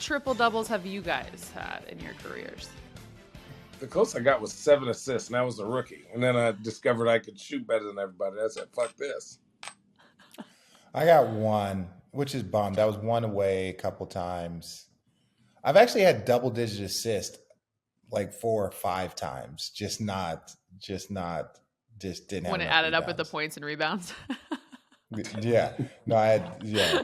triple doubles have you guys had in your careers? The closest I got was 7 assists, and I was a rookie. And then I discovered I could shoot better than everybody. I said, fuck this. I got 1, which is bummed. I was 1 away a couple times. I've actually had double-digit assist like 4 or 5 times. Just didn't have when it enough added up with the rebounds. points and rebounds. Yeah. No, yeah.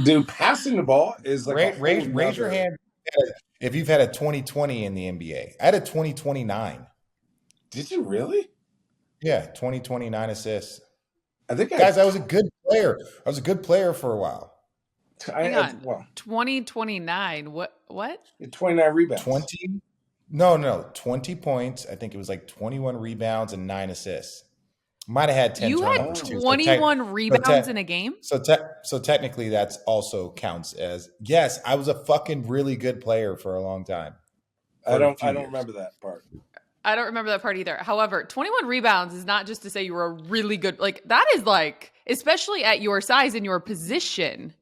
Dude, passing the ball is like Raise your hand if you've had a 2020 in the NBA. I had a 2029. Did you really? Yeah, 2029 assists. I think I was a good player. I was a good player for a while. Hang on. 2029. What? 29 rebounds. 20? No. 20 points. I think it was like 21 rebounds and 9 assists. Might have had 10 turnovers too. You had 21 rebounds in a game? So technically that's also counts as, yes, I was a fucking really good player for a long time. I don't remember that part. I don't remember that part either. However, 21 rebounds is not just to say you were a really good, like that is like, especially at your size and your position.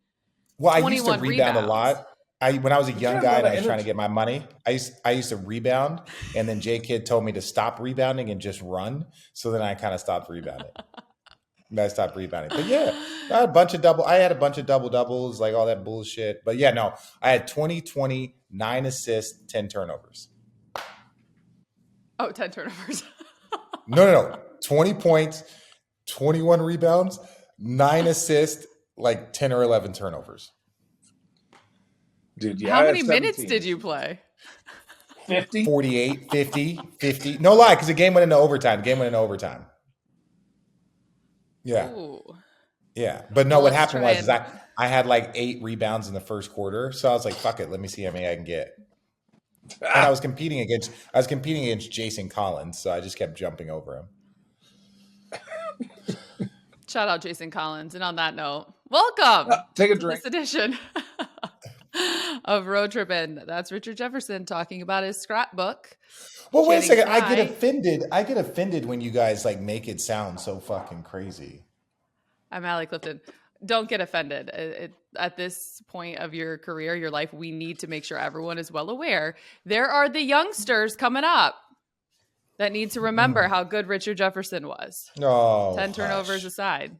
Well, I used to rebound a lot. When I was a young guy and I was trying to get my money, I used to rebound, and then J-Kid told me to stop rebounding and just run. So then I kind of stopped rebounding. I stopped rebounding. But yeah, I had a bunch of double doubles, like all that bullshit. But yeah, no, I had 20, 9 assists, 10 turnovers. Oh, 10 turnovers. No. 20 points, 21 rebounds, 9 assists, like 10 or 11 turnovers. Dude, yeah. How many minutes did you play? 50? 48, 50. No lie, because the game went into overtime. Yeah. Ooh. Yeah. But no, what happened was I had like 8 rebounds in the first quarter. So I was like, fuck it, let me see how many I can get. And I was competing against Jason Collins, so I just kept jumping over him. Shout out Jason Collins. And on that note, welcome take a drink. to this edition of Road Trippin. That's Richard Jefferson talking about his scrapbook. Well, wait a second. I get offended when you guys like make it sound so fucking crazy. I'm Allie Clifton. Don't get offended. At this point of your career, your life, we need to make sure everyone is well aware. There are the youngsters coming up that need to remember how good Richard Jefferson was. Oh, 10 turnovers aside.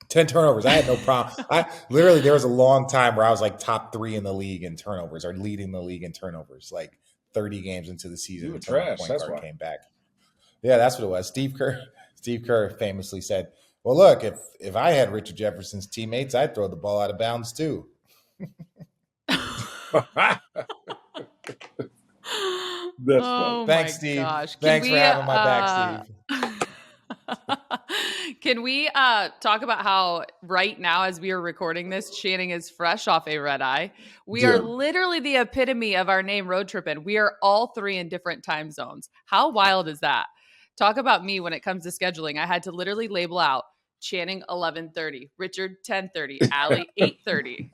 10 turnovers. I had no problem. There was a long time where I was like top 3 in the league in turnovers, or leading the league in turnovers, like 30 games into the season. You trash. Point guard came back. Yeah, that's what it was. Steve Kerr famously said, well, look, if I had Richard Jefferson's teammates, I'd throw the ball out of bounds too. Thanks, Steve. Gosh. Thanks for having my back, Steve. Can we talk about how right now, as we are recording this, Channing is fresh off a red eye. We are literally the epitome of our name, Road Trippin'. We are all 3 in different time zones. How wild is that? Talk about me when it comes to scheduling. I had to literally label out Channing 11:30, Richard 10:30, Allie 8:30.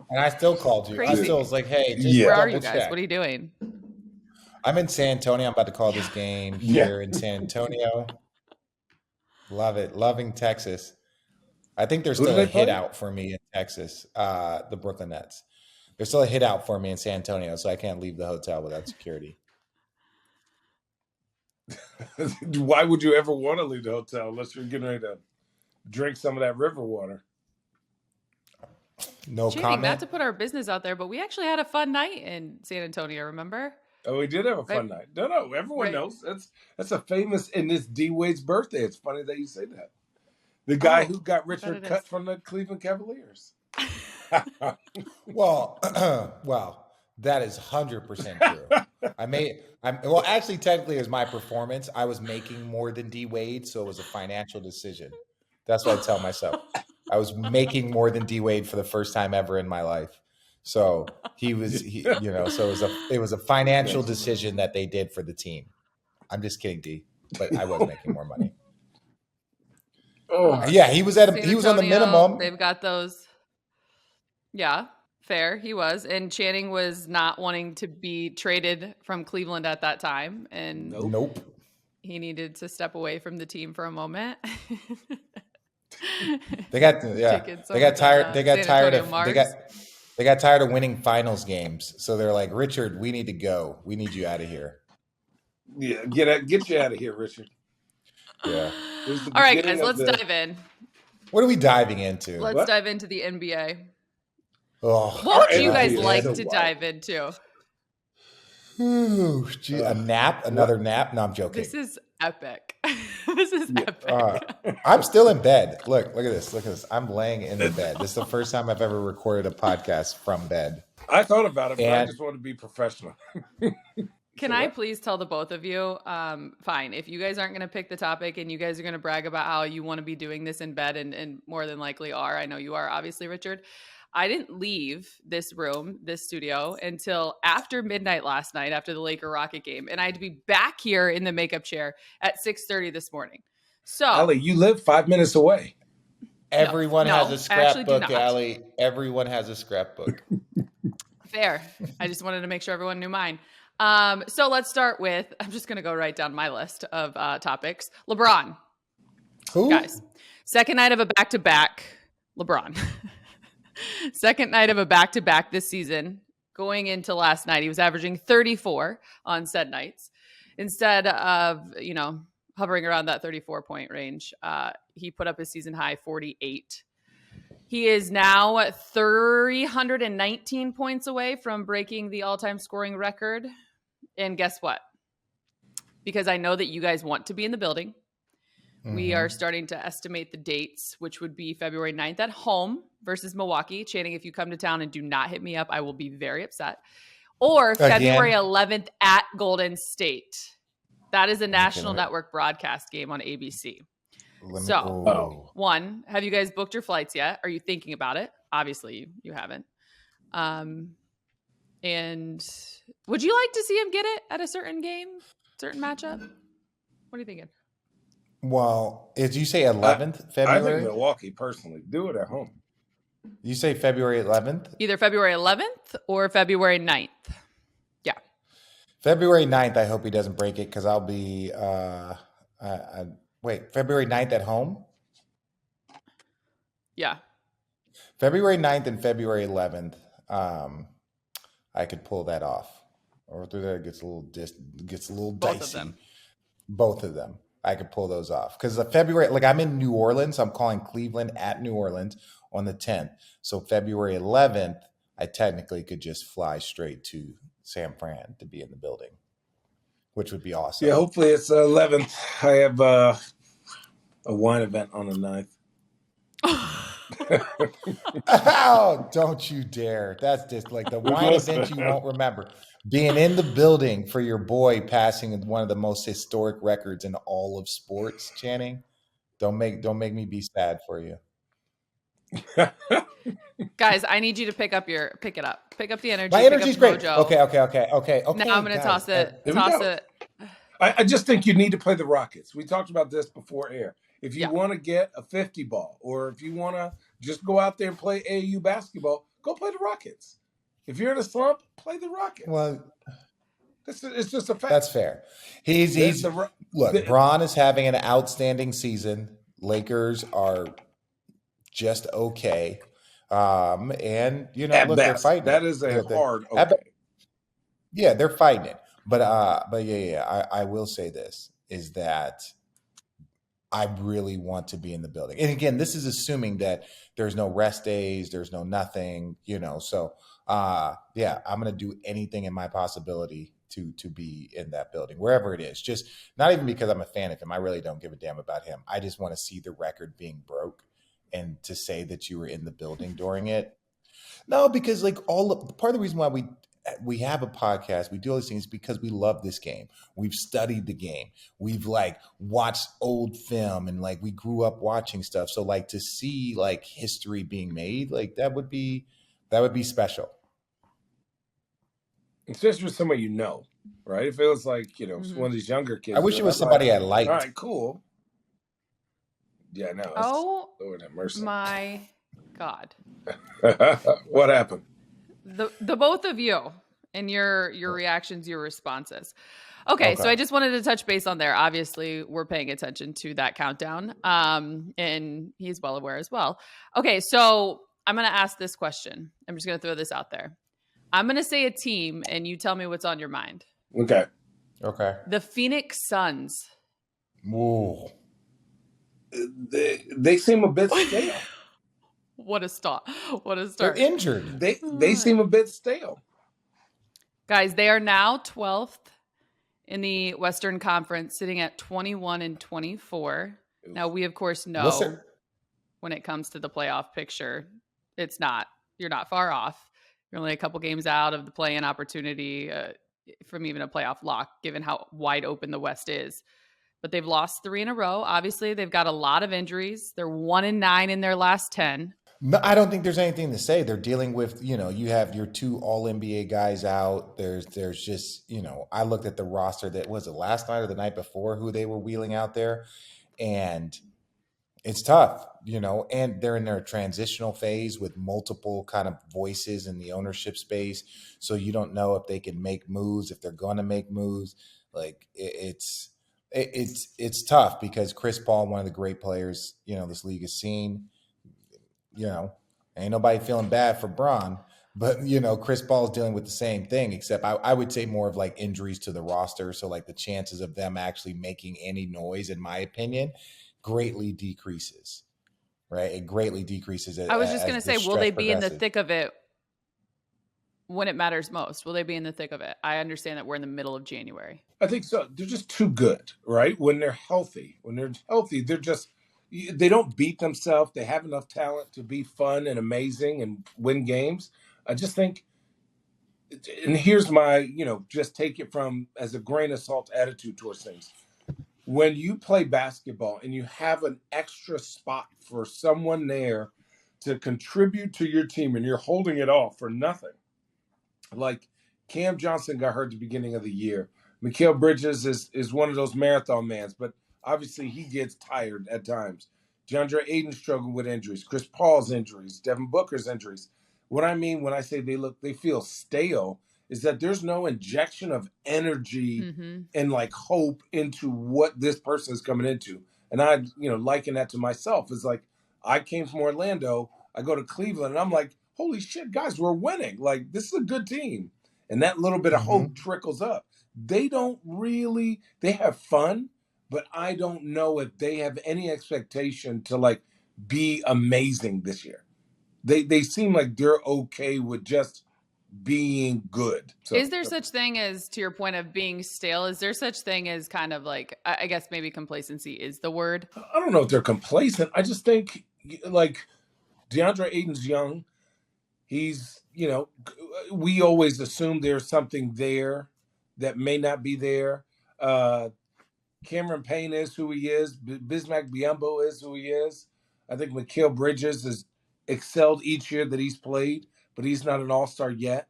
And I still called you. Crazy. I still was like, hey, where are you guys? What are you doing? I'm in San Antonio. I'm about to call this game here in San Antonio. Love it. Loving Texas. I think there's still a hit out for me in Texas, the Brooklyn Nets. There's still a hit out for me in San Antonio, so I can't leave the hotel without security. Why would you ever want to leave the hotel unless you're getting ready to drink some of that river water? No Channing, comment. not to put our business out there, but we actually had a fun night in San Antonio, remember? Oh, we did have a fun night. No, everyone knows. That's a famous, and it's D Wade's birthday. It's funny that you say that. The guy who got Richard cut from the Cleveland Cavaliers. Well, that is 100% true. Actually, technically, it was my performance. I was making more than D Wade, so it was a financial decision. That's what I tell myself. I was making more than D Wade for the first time ever in my life. So so it was a financial decision that they did for the team. I'm just kidding, D, but I was making more money. Yeah, he was on the minimum. They've got those. Yeah, fair. He was. And Channing was not wanting to be traded from Cleveland at that time. And nope. He needed to step away from the team for a moment. They got tired They got tired of winning finals games, so they're like, Richard, we need to go. We need you out of here. Yeah, get you out of here, Richard. Yeah. All right, guys, let's dive in. What are we diving into? Let's dive into the NBA. Oh, what would you guys like to dive into? Ooh, a nap? Another nap? No, I'm joking. This is epic. This is epic. I'm still in bed. Look at this. Look at this. I'm laying in the bed. This is the first time I've ever recorded a podcast from bed. I thought about it, but I just want to be professional. Can I please tell the both of you, fine, if you guys aren't going to pick the topic and you guys are going to brag about how you want to be doing this in bed and more than likely are, I know you are, obviously, Richard. I didn't leave this room, this studio, until after midnight last night, after the Laker-Rocket game. And I had to be back here in the makeup chair at 6:30 this morning. So, Allie, you live 5 minutes away. Everyone has a scrapbook, Allie. Everyone has a scrapbook. Fair. I just wanted to make sure everyone knew mine. So let's start with, I'm just going to go right down my list of topics. LeBron. Who? Guys, second night of a back-to-back. LeBron. Second night of a back-to-back this season. Going into last night, he was averaging 34 on said nights. Instead of, hovering around that 34-point range, he put up his season high 48. He is now 319 points away from breaking the all-time scoring record. And guess what? Because I know that you guys want to be in the building, we are starting to estimate the dates, which would be February 9th at home versus Milwaukee. Channing, if you come to town and do not hit me up, I will be very upset. Or February 11th at Golden State. That is a national network broadcast game on ABC. One, have you guys booked your flights yet? Are you thinking about it? Obviously, you haven't. And would you like to see him get it at a certain game, certain matchup? What are you thinking? Well, did you say 11th February? I think Milwaukee, personally. Do it at home. You say February 11th? Either February 11th or February 9th. Yeah. February 9th, I hope he doesn't break it because I'll be wait, February 9th at home? Yeah. February 9th and February 11th, I could pull that off. Or through there, it gets a little dicey. Both of them. I could pull those off. Because February, I'm in New Orleans. So I'm calling Cleveland at New Orleans on the 10th. So February 11th, I technically could just fly straight to San Fran to be in the building, which would be awesome. Yeah, hopefully it's 11th. I have a wine event on the 9th. Oh, don't you dare. That's just like the wine event you won't remember. Being in the building for your boy passing one of the most historic records in all of sports, Channing. Don't make me be sad for you. Guys, I need you to pick up the energy. My energy's great. Mojo. Okay. Now I'm going to toss it. I just think you need to play the Rockets. We talked about this before air. If you want to get a 50 ball, or if you want to just go out there and play AAU basketball, go play the Rockets. If you're in a slump, play the Rockets. Well, it's just a fact. That's fair. Look, Bron is having an outstanding season. Lakers are just okay. And look, best, they're fighting. That is a hard okay. Yeah, they're fighting it. But I will say this is that I really want to be in the building. And again, this is assuming that there's no rest days, there's no nothing, So I'm going to do anything in my possibility to be in that building, wherever it is. Just not even because I'm a fan of him. I really don't give a damn about him. I just want to see the record being broke, and to say that you were in the building during it. No, because part of the reason why we have a podcast, we do all these things because we love this game. We've studied the game. We've watched old film, and we grew up watching stuff. So to see history being made, that would be special. Especially with somebody right? If it was one of these younger kids. I wish it was somebody I liked. All right, cool. Yeah, no. Oh, Lord have mercy. My God. What happened? The both of you and your reactions, your responses. Okay, so I just wanted to touch base on there. Obviously, we're paying attention to that countdown, and he's well aware as well. Okay, so I'm going to ask this question. I'm just going to throw this out there. I'm going to say a team, and you tell me what's on your mind. Okay. The Phoenix Suns. Ooh. They seem a bit stale. What a start. They're injured. They seem a bit stale. Guys, they are now 12th in the Western Conference, sitting at 21-24. Now, we, of course, know when it comes to the playoff picture, you're not far off. You're only a couple games out of the play-in opportunity from even a playoff lock, given how wide open the West is. But they've lost 3 in a row. Obviously, they've got a lot of injuries. They're 1-9 in their last 10. No, I don't think there's anything to say. They're dealing with, you have your 2 all-NBA guys out. There's just, I looked at the roster that was it last night or the night before who they were wheeling out there. And it's tough, and they're in their transitional phase with multiple kind of voices in the ownership space. So you don't know if they can make moves, if they're going to make moves. Like it's tough because Chris Paul, one of the great players, this league has seen, ain't nobody feeling bad for Bron, but Chris Paul is dealing with the same thing, except I would say more of like injuries to the roster. So like the chances of them actually making any noise, in my opinion, greatly decreases, right? It greatly decreases. I was just going to say, will they be in the thick of it when it matters most? Will they be in the thick of it? I understand that we're in the middle of January. I think so. They're just too good, right? When they're healthy, they don't beat themselves. They have enough talent to be fun and amazing and win games. I just think, and here's my, just take it from as a grain of salt attitude towards things. When you play basketball and you have an extra spot for someone there to contribute to your team and you're holding it all for nothing, like Cam Johnson got hurt at the beginning of the year. Mikal Bridges is one of those marathon mans, but obviously he gets tired at times. DeAndre Ayton struggled with injuries. Chris Paul's injuries. Devin Booker's injuries. What I mean when I say they feel stale is that there's no injection of energy and like hope into what this person is coming into. And I, liken that to myself. It's like I came from Orlando. I go to Cleveland and I'm like, holy shit, guys, we're winning. Like, this is a good team. And that little bit of hope trickles up. They have fun, but I don't know if they have any expectation to like be amazing this year. They seem like they're okay with just being good. So, is there such thing as, to your point of being stale, is there such thing as kind of like, I guess maybe complacency is the word? I don't know if they're complacent. I just think like DeAndre Ayton's young. He's, we always assume there's something there that may not be there. Cameron Payne is who he is. Bismack Biyombo is who he is. I think Mikal Bridges has excelled each year that he's played, but he's not an all-star yet.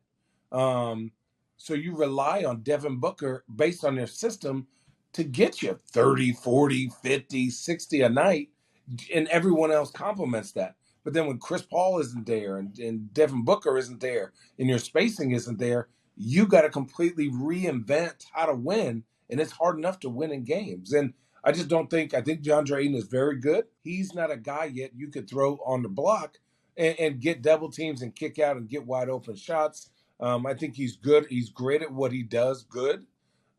So you rely on Devin Booker based on their system to get you 30, 40, 50, 60 a night, and everyone else complements that. But then when Chris Paul isn't there and Devin Booker isn't there and your spacing isn't there, you got to completely reinvent how to win, and it's hard enough to win in games. And I think DeAndre Ayton is very good. He's not a guy yet you could throw on the block and get double teams and kick out and get wide open shots. I think he's good. He's great at what he does good,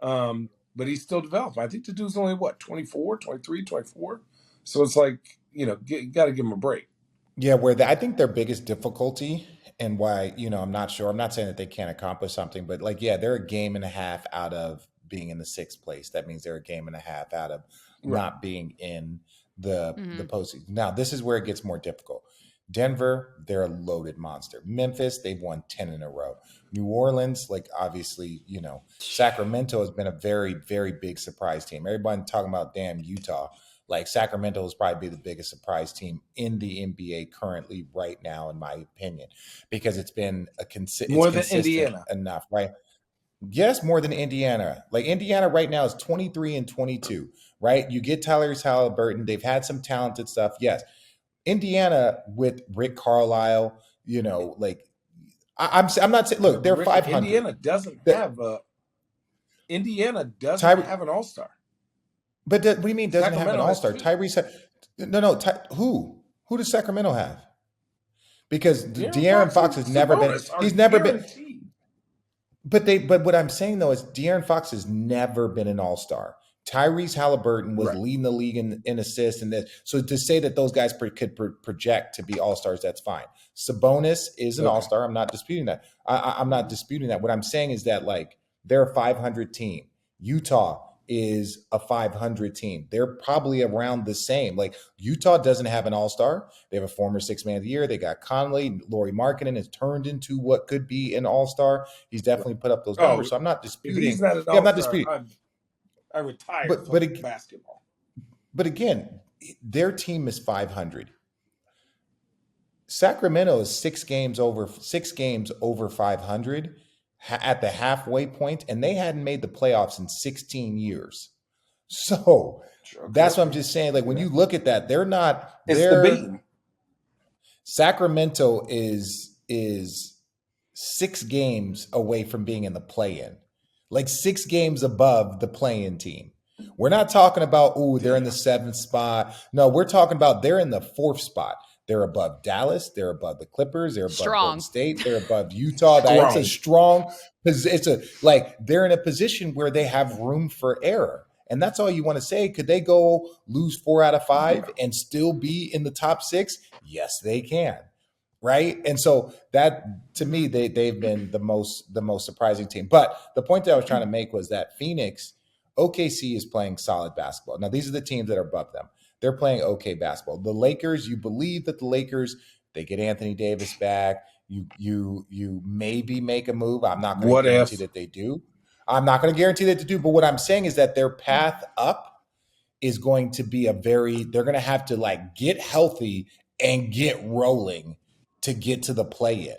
but he's still developing. I think the dude's only, 24, 23, 24? So it's like, you got to give him a break. Yeah, I think their biggest difficulty and why, I'm not sure. I'm not saying that they can't accomplish something, but they're a game and a half out of being in the 6th place. That means they're a game and a half out of not being in the postseason. Now, this is where it gets more difficult. Denver, they're a loaded monster. Memphis, they've won 10 in a row. New Orleans, obviously, Sacramento has been a very, very big surprise team. Everybody talking about damn Utah. Sacramento is probably the biggest surprise team in the NBA currently right now, in my opinion, because it's been more than Indiana enough, right? Yes, more than Indiana. Indiana right now is 23-22, right? You get Tyrese Halliburton. They've had some talented stuff. Yes. Indiana with Rick Carlisle, I'm not saying, look, they're 500. Indiana doesn't have an all-star. But what do you mean doesn't have an all-star? Tyrese. Who does Sacramento have? because De'Aaron Fox has never been. He's never been. But what I'm saying though is De'Aaron Fox has never been an all-star. Tyrese Halliburton was leading the league in assists and this. So to say that those guys could project to be all-stars, that's fine. Sabonis is an all-star. I'm not disputing that. I'm not disputing that. What I'm saying is that like they're a 500 team. Utah is a 500 team. They're probably around the same. Like Utah doesn't have an all-star. They have a former 6th man of the year. They got Conley. Lauri Markkanen has turned into what could be an all-star. He's definitely put up those numbers. So I'm not disputing. He's not an all-star. I'm not disputing. I retired from basketball. But again, their team is 500. Sacramento is 6 games over 500 at the halfway point, and they hadn't made the playoffs in 16 years. So that's what I'm just saying. Like when you look at that, they're not. The beam. Sacramento is 6 games away from being in the play-in, like 6 games above the play-in team. We're not talking about they're in the 7th spot. No, we're talking about they're in the 4th spot. They're above Dallas. They're above the Clippers. They're above Golden State. They're above Utah. It's a strong. They're in a position where they have room for error, and that's all you want to say. Could they go lose 4 out of 5 and still be in the top 6? Yes, they can. Right, and so that to me, they've been the most surprising team. But the point that I was trying to make was that Phoenix, OKC is playing solid basketball. Now these are the teams that are above them. They're playing okay basketball. The Lakers, you believe that the Lakers, they get Anthony Davis back. You maybe make a move. I'm not going to guarantee that they do. I'm not going to guarantee that they do. But what I'm saying is that their path up is going to be they're going to have to like get healthy and get rolling to get to the play-in.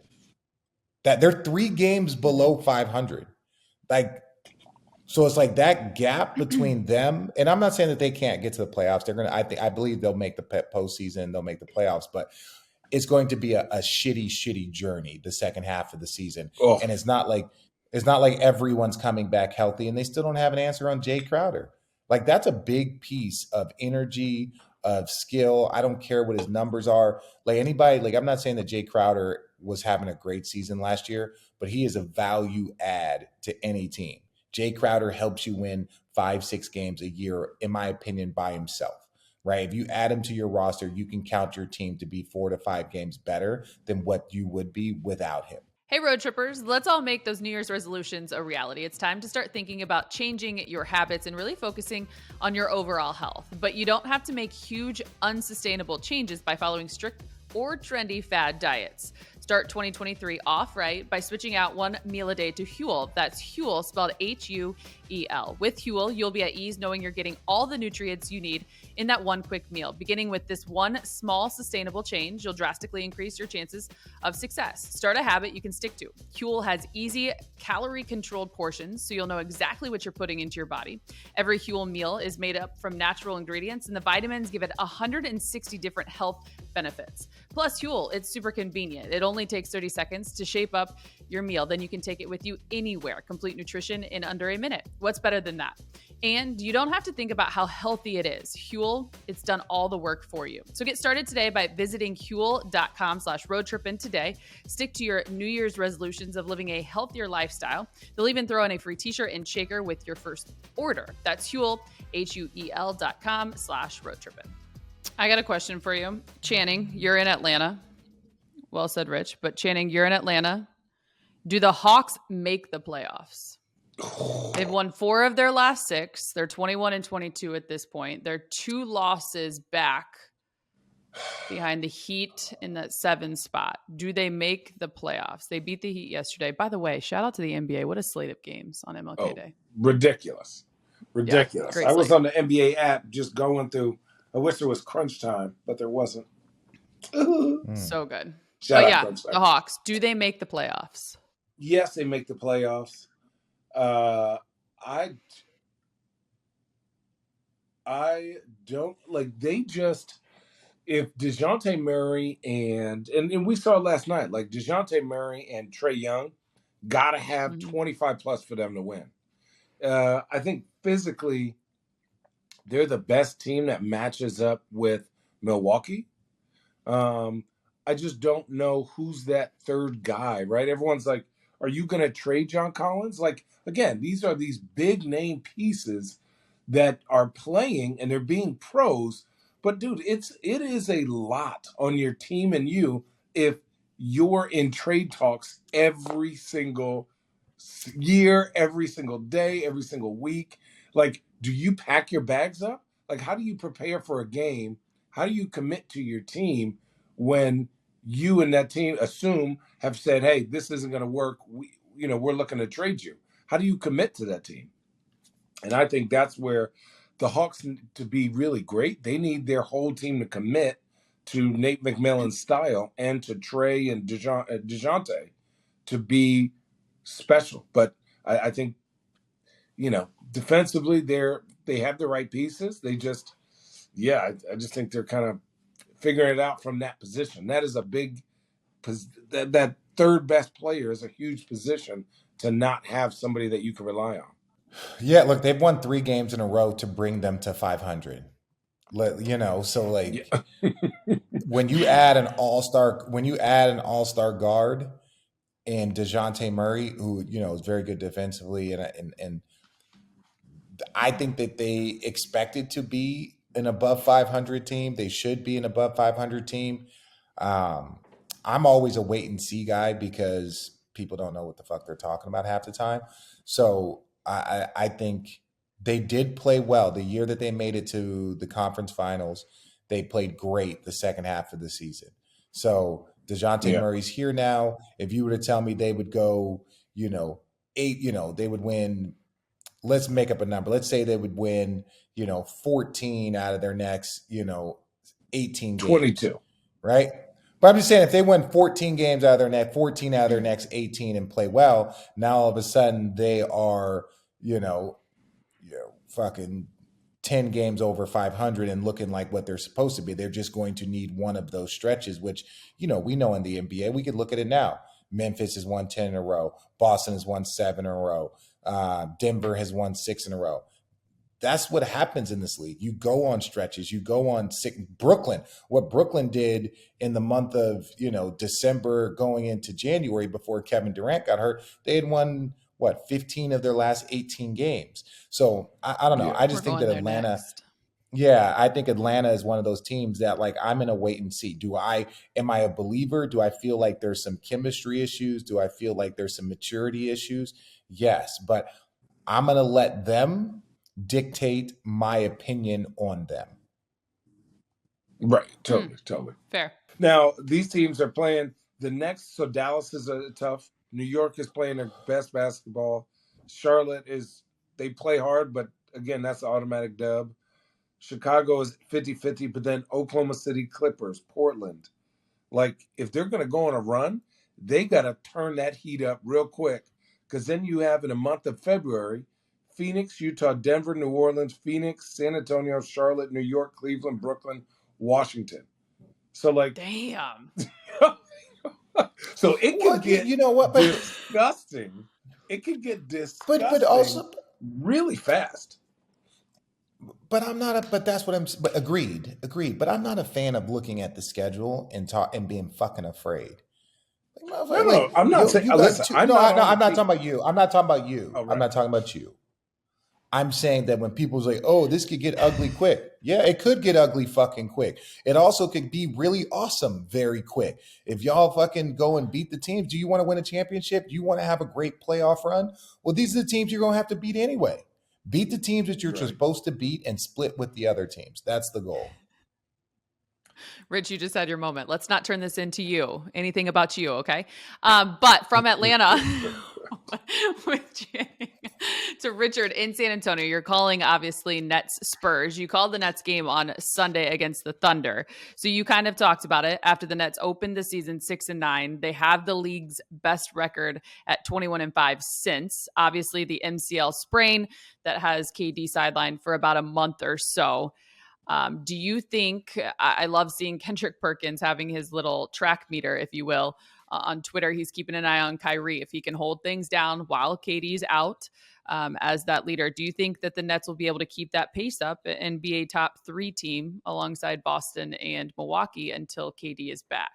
That they're 3 games below 500. Like, so it's like that gap between them, and I'm not saying that they can't get to the playoffs. I believe they'll make the postseason, they'll make the playoffs, but it's going to be a shitty journey the second half of the season. And it's not like everyone's coming back healthy, and they still don't have an answer on Jay Crowder. Like that's a big piece of energy, of skill. I don't care what his numbers are. Like anybody, like I'm not saying that Jay Crowder was having a great season last year, but he is a value add to any team. Jay Crowder helps you win 5-6 games a year, in my opinion, by himself, right? If you add him to your roster, you can count your team to be 4 to 5 games better than what you would be without him. Hey, road trippers, let's all make those New Year's resolutions a reality. It's time to start thinking about changing your habits and really focusing on your overall health. But you don't have to make huge, unsustainable changes by following strict or trendy fad diets. Start 2023 off right by switching out 1 meal a day to Huel. That's Huel, spelled Huel. With Huel, you'll be at ease knowing you're getting all the nutrients you need in that one quick meal. Beginning with this one small sustainable change, you'll drastically increase your chances of success. Start a habit you can stick to. Huel has easy, calorie-controlled portions, so you'll know exactly what you're putting into your body. Every Huel meal is made up from natural ingredients, and the vitamins give it 160 different health benefits. Plus, Huel, it's super convenient. It only takes 30 seconds to shape up your meal. Then you can take it with you anywhere. Complete nutrition in under a minute. What's better than that? And you don't have to think about how healthy it is. Huel, it's done all the work for you. So get started today by visiting Huel.com/roadtrippin today. Stick to your New Year's resolutions of living a healthier lifestyle. They'll even throw in a free t-shirt and shaker with your first order. That's Huel, Huel.com/roadtrippin. I got a question for you. Channing, you're in Atlanta. Well said, Rich. But Channing, you're in Atlanta. Do the Hawks make the playoffs? They've won 4 of their last 6. They're 21-22 at this point. They're 2 losses back behind the Heat in that 7 spot. Do they make the playoffs? They beat the Heat yesterday. By the way, shout out to the NBA. What a slate of games on MLK Day. Ridiculous. Yeah, I was on the NBA app just going through. I wish there was crunch time, but there wasn't. So good. Shout but out yeah, the Hawks, do they make the playoffs? Yes, they make the playoffs. I don't like. They just, if DeJounte Murray and we saw last night, like DeJounte Murray and Trae Young gotta have 25 plus for them to win. I think physically they're the best team that matches up with Milwaukee. I just don't know who's that third guy, right? Everyone's like, are you going to trade John Collins? Like, again, these are these big name pieces that are playing and they're being pros. But dude, it is a lot on your team and you if you're in trade talks every single year, every single day, every single week. Like, do you pack your bags up? Like, how do you prepare for a game? How do you commit to your team when you and that team assume have said, "Hey, this isn't going to work. We're looking to trade you." How do you commit to that team? And I think that's where the Hawks, to be really great, they need their whole team to commit to Nate McMillan's style and to Trey and DeJounte to be special. But I think, defensively, they have the right pieces. They just, I just think they're kind of figuring it out from that position. That is a big, that third best player is a huge position to not have somebody that you can rely on. Yeah, look, they've won 3 games in a row to bring them to 500. So like when you add an all-star guard and DeJounte Murray, who, is very good defensively, and I think that they expected to be an above 500 team. They should be an above 500 team. I'm always a wait and see guy because people don't know what the fuck they're talking about half the time. So I think they did play well. The year that they made it to the conference finals, they played great the second half of the season. So DeJounte Murray's here now. If you were to tell me they would go, 8, they would win. Let's make up a number. Let's say they would win, 14 out of their next, 18 games. 22. Right? But I'm just saying, if they win 14 games out of their next 18 and play well, now all of a sudden they are, fucking 10 games over 500 and looking like what they're supposed to be. They're just going to need one of those stretches, which, we know in the NBA, we could look at it now. Memphis has won 10 in a row. Boston has won 7 in a row. Denver has won 6 in a row. That's what happens in this league. You go on stretches. You go on Brooklyn. What Brooklyn did in the month of, December going into January before Kevin Durant got hurt, they had won, 15 of their last 18 games. So I don't know. Yeah. I just think that Atlanta – yeah, I think Atlanta is one of those teams that, like, I'm in a wait and see. Am I a believer? Do I feel like there's some chemistry issues? Do I feel like there's some maturity issues? Yes, but I'm going to let them dictate my opinion on them. Right. Totally. Fair. Now, these teams are playing the next. So Dallas is tough. New York is playing their best basketball. Charlotte they play hard, but again, that's an automatic dub. Chicago is 50-50, but then Oklahoma City Clippers, Portland. Like, if they're going to go on a run, they got to turn that heat up real quick, because then you have in the month of February, Phoenix, Utah, Denver, New Orleans, Phoenix, San Antonio, Charlotte, New York, Cleveland, Brooklyn, Washington. So, like, damn. So it can get disgusting. It can get disgusting, but also really fast. But I'm not. But that's what I'm. But agreed. But I'm not a fan of looking at the schedule and being fucking afraid. No, I'm not saying. Listen, I'm not talking about you. I'm not talking about you. Oh, right. I'm not talking about you. I'm saying that when people's like, "Oh, this could get ugly quick," yeah, it could get ugly fucking quick. It also could be really awesome very quick. If y'all fucking go and beat the teams, do you want to win a championship? Do you want to have a great playoff run? Well, these are the teams you're gonna have to beat anyway. Beat the teams that you're supposed to beat and split with the other teams. That's the goal. Rich, you just had your moment. Let's not turn this into you. Anything about you, okay? But from Atlanta to Richard in San Antonio, you're calling obviously Nets Spurs. You called the Nets game on Sunday against the Thunder. So you kind of talked about it. After the Nets opened the season 6-9, they have the league's best record at 21-5 since. Obviously, the MCL sprain that has KD sidelined for about a month or so. Do you think, I love seeing Kendrick Perkins having his little track meter, if you will, on Twitter. He's keeping an eye on Kyrie. If he can hold things down while KD's out as that leader, do you think that the Nets will be able to keep that pace up and be a top 3 team alongside Boston and Milwaukee until KD is back?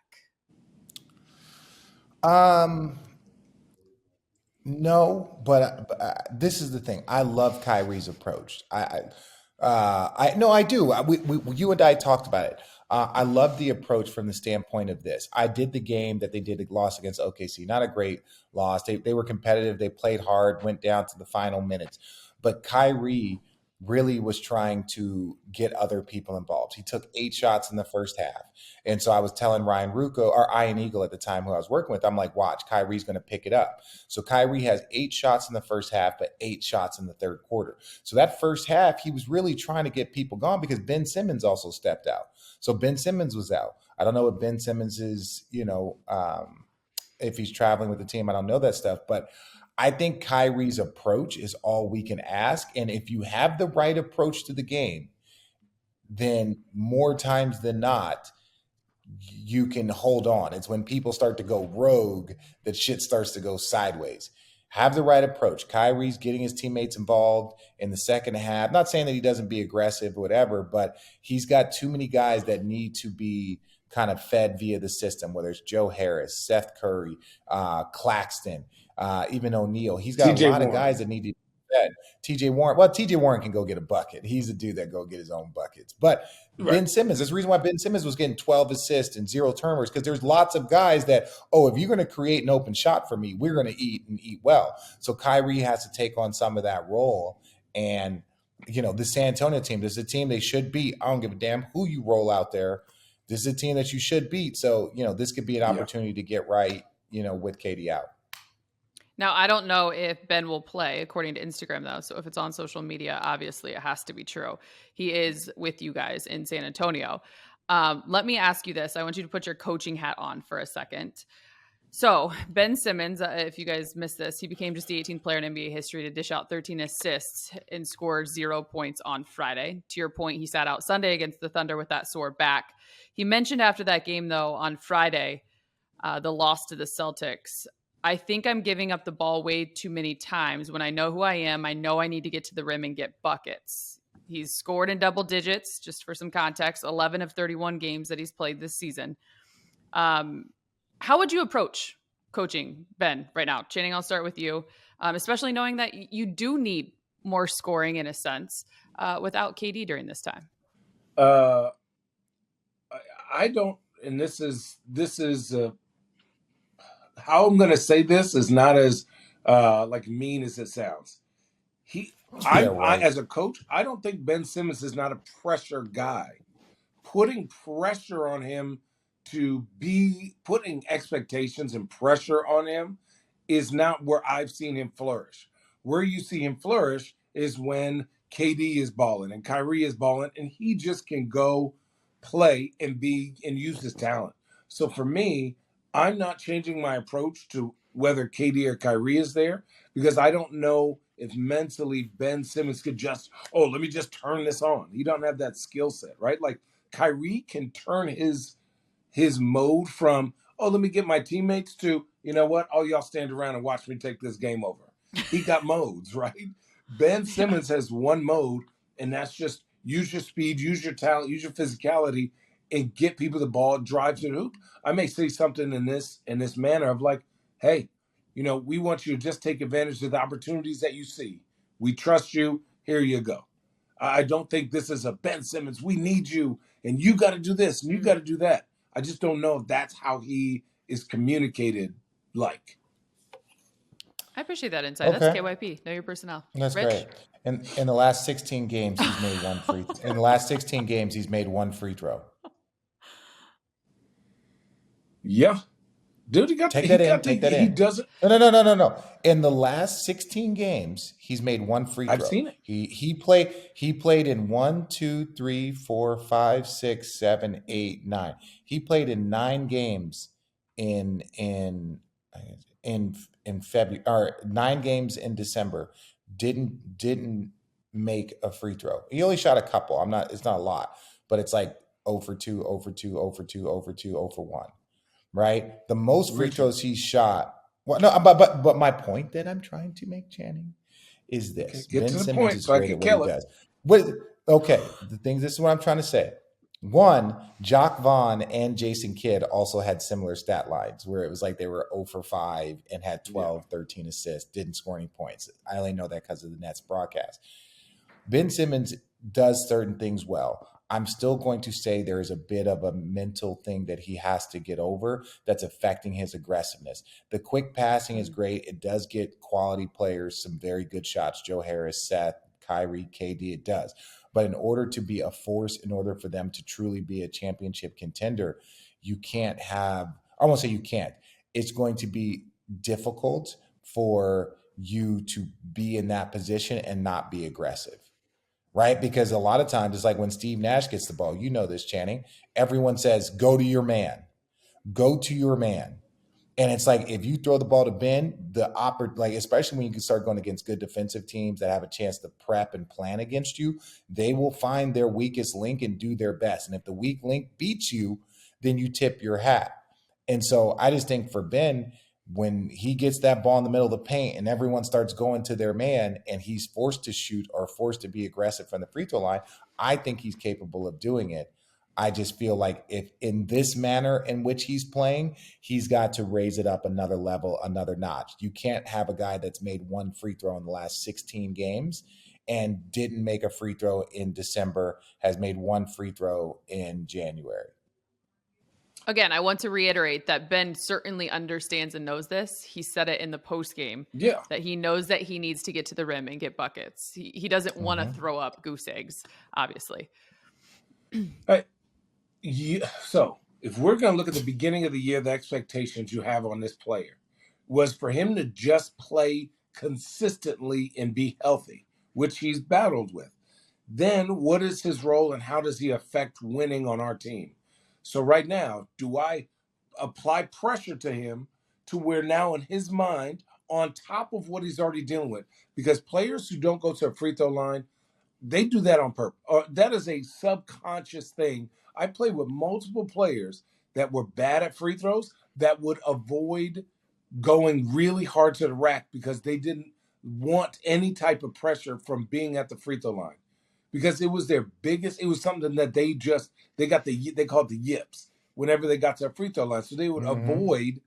No, but this is the thing. I love Kyrie's approach. I do. You and I talked about it. I love the approach from the standpoint of this. I did the game that they did a loss against OKC. Not a great loss. They were competitive. They played hard. Went down to the final minutes. But Kyrie really was trying to get other people involved. He took 8 shots in the first half. And so I was telling Ryan Rucco, or Ian Eagle at the time who I was working with, I'm like, watch, Kyrie's going to pick it up. So Kyrie has 8 shots in the first half, but 8 shots in the third quarter. So that first half, he was really trying to get people going because Ben Simmons also stepped out. So Ben Simmons was out. I don't know what Ben Simmons is, if he's traveling with the team. I don't know that stuff. But I think Kyrie's approach is all we can ask. And if you have the right approach to the game, then more times than not, you can hold on. It's when people start to go rogue that shit starts to go sideways. Have the right approach. Kyrie's getting his teammates involved in the second half. Not saying that he doesn't be aggressive or whatever, but he's got too many guys that need to be kind of fed via the system, whether it's Joe Harris, Seth Curry, Claxton, even O'Neal. He's got a lot of guys that need to be fed. TJ Warren can go get a bucket. He's a dude that go get his own buckets. But Ben Simmons, there's a reason why Ben Simmons was getting 12 assists and 0 turnovers, because there's lots of guys that, if you're going to create an open shot for me, we're going to eat and eat well. So Kyrie has to take on some of that role. And, the San Antonio team, this is a team they should beat. I don't give a damn who you roll out there. This is a team that you should beat. So, this could be an opportunity to get right, with KD out. Now, I don't know if Ben will play, according to Instagram, though. So if it's on social media, obviously it has to be true. He is with you guys in San Antonio. Let me ask you this. I want you to put your coaching hat on for a second. So Ben Simmons, if you guys missed this, he became just the 18th player in NBA history to dish out 13 assists and score 0 points on Friday. To your point, he sat out Sunday against the Thunder with that sore back. He mentioned after that game, though, on Friday, the loss to the Celtics, I think I'm giving up the ball way too many times. When I know who I am, I know I need to get to the rim and get buckets. He's scored in double digits, just for some context, 11 of 31 games that he's played this season. How would you approach coaching Ben right now? Channing, I'll start with you, especially knowing that you do need more scoring in a sense without KD during this time. I don't, and this is how I'm going to say this is not as mean as it sounds. I as a coach, I don't think Ben Simmons is not a pressure guy. Putting pressure on him putting expectations and pressure on him is not where I've seen him flourish. Where you see him flourish is when KD is balling and Kyrie is balling and he just can go play and use his talent. So for me, I'm not changing my approach to whether KD or Kyrie is there, because I don't know if mentally Ben Simmons could let me just turn this on. He don't have that skill set, right? Like Kyrie can turn his mode from, let me get my teammates to, you know what? All y'all stand around and watch me take this game over. He got modes, right? Ben Simmons has one mode, and that's just use your speed, use your talent, use your physicality, and get people the ball, drive to the hoop. I may say something in this manner of like, hey, we want you to just take advantage of the opportunities that you see. We trust you. Here you go. I don't think this is a Ben Simmons. We need you, and you got to do this, and you got to do that. I just don't know if that's how he is communicated like. I appreciate that insight. Okay. That's KYP. Know your personnel. That's Rich? Great. In the last 16 games, he's made one free. In the last 16 games, he's made one free throw. Yeah. Dude, he take that in. He doesn't. No. In the last 16 games, he's made one free throw. I've seen it. He played in 1, 2, 3, 4, 5, 6, 7, 8, 9. He played in 9 games in February, or 9 games in December. Didn't make a free throw. He only shot a couple. It's not a lot, but it's like 0 for 2, 0 for 2, 0 for 2, 0 for 2, 0 for 1. Right? The most free throws he shot. Well, no, but my point that I'm trying to make, Channing, is this. Get Ben to the Simmons point is so great I at can what kill he does. Okay. This is what I'm trying to say. One, Jock Vaughn and Jason Kidd also had similar stat lines where it was like they were 0 for 5 and had 12, 13 assists, didn't score any points. I only know that because of the Nets broadcast. Ben Simmons does certain things well. I'm still going to say there is a bit of a mental thing that he has to get over that's affecting his aggressiveness. The quick passing is great. It does get quality players some very good shots. Joe Harris, Seth, Kyrie, KD, it does. But in order to be a force, in order for them to truly be a championship contender, you can't have, I won't say you can't. It's going to be difficult for you to be in that position and not be aggressive. Right? Because a lot of times it's like when Steve Nash gets the ball, you know this, Channing, everyone says, go to your man. Go to your man. And it's like if you throw the ball to Ben, especially when you can start going against good defensive teams that have a chance to prep and plan against you, they will find their weakest link and do their best. And if the weak link beats you, then you tip your hat. And so I just think for Ben, when he gets that ball in the middle of the paint and everyone starts going to their man and he's forced to shoot or forced to be aggressive from the free throw line, I think he's capable of doing it. I just feel like if in this manner in which he's playing, he's got to raise it up another level, another notch. You can't have a guy that's made one free throw in the last 16 games and didn't make a free throw in December, has made one free throw in January. Again, I want to reiterate that Ben certainly understands and knows this. He said it in the post game. Yeah. That he knows that he needs to get to the rim and get buckets. He doesn't want to throw up goose eggs, obviously. So if we're going to look at the beginning of the year, the expectations you have on this player was for him to just play consistently and be healthy, which he's battled with. Then what is his role and how does he affect winning on our team? So right now, do I apply pressure to him to where now in his mind, on top of what he's already dealing with, because players who don't go to a free throw line, they do that on purpose. That is a subconscious thing. I played with multiple players that were bad at free throws that would avoid going really hard to the rack because they didn't want any type of pressure from being at the free throw line. Because it was their biggest, it was something that they call it the yips whenever they got to a free throw line. So they would avoid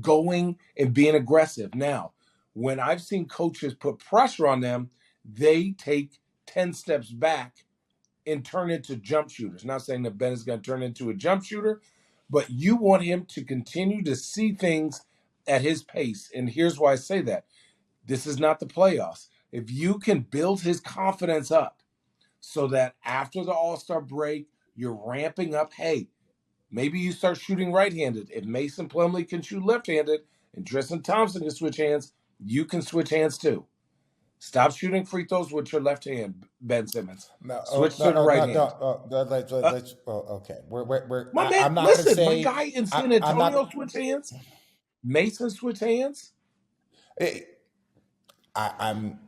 going and being aggressive. Now, when I've seen coaches put pressure on them, they take 10 steps back and turn into jump shooters. Not saying that Ben is going to turn into a jump shooter, but you want him to continue to see things at his pace. And here's why I say that. This is not the playoffs. If you can build his confidence up so that after the All-Star break, you're ramping up, hey, maybe you start shooting right-handed. If Mason Plumlee can shoot left-handed and Tristan Thompson can switch hands, you can switch hands too. Stop shooting free throws with your left hand, Ben Simmons. Switch to the right hand. Okay. I'm not going to say. My guy in San Antonio switch hands. Mason switch hands. I'm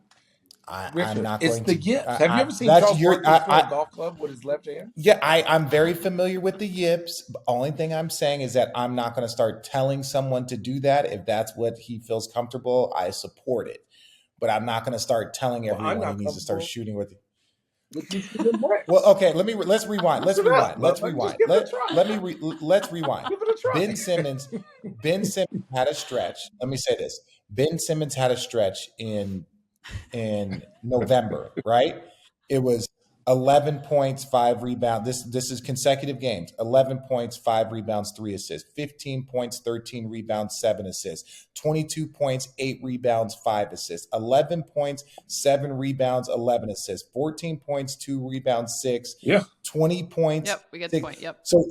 Richard, not it's going the to. yips. Have you ever seen Charles Barkley throw a golf club with his left hand? Yeah, I'm very familiar with the yips. The only thing I'm saying is that I'm not going to start telling someone to do that. If that's what he feels comfortable, I support it. But I'm not going to start telling everyone he needs to start shooting with it. Well, okay, let's rewind. Let's rewind. Let's rewind. Ben Simmons had a stretch. Let me say this. Ben Simmons had a stretch in November, right? It was 11 points, 5 rebounds. This is consecutive games. 11 points, 5 rebounds, 3 assists. 15 points, 13 rebounds, 7 assists. 22 points, 8 rebounds, 5 assists. 11 points, 7 rebounds, 11 assists. 14 points, 2 rebounds, 6. Yeah. 20 points. Yep, we get 6. The point. Yep. So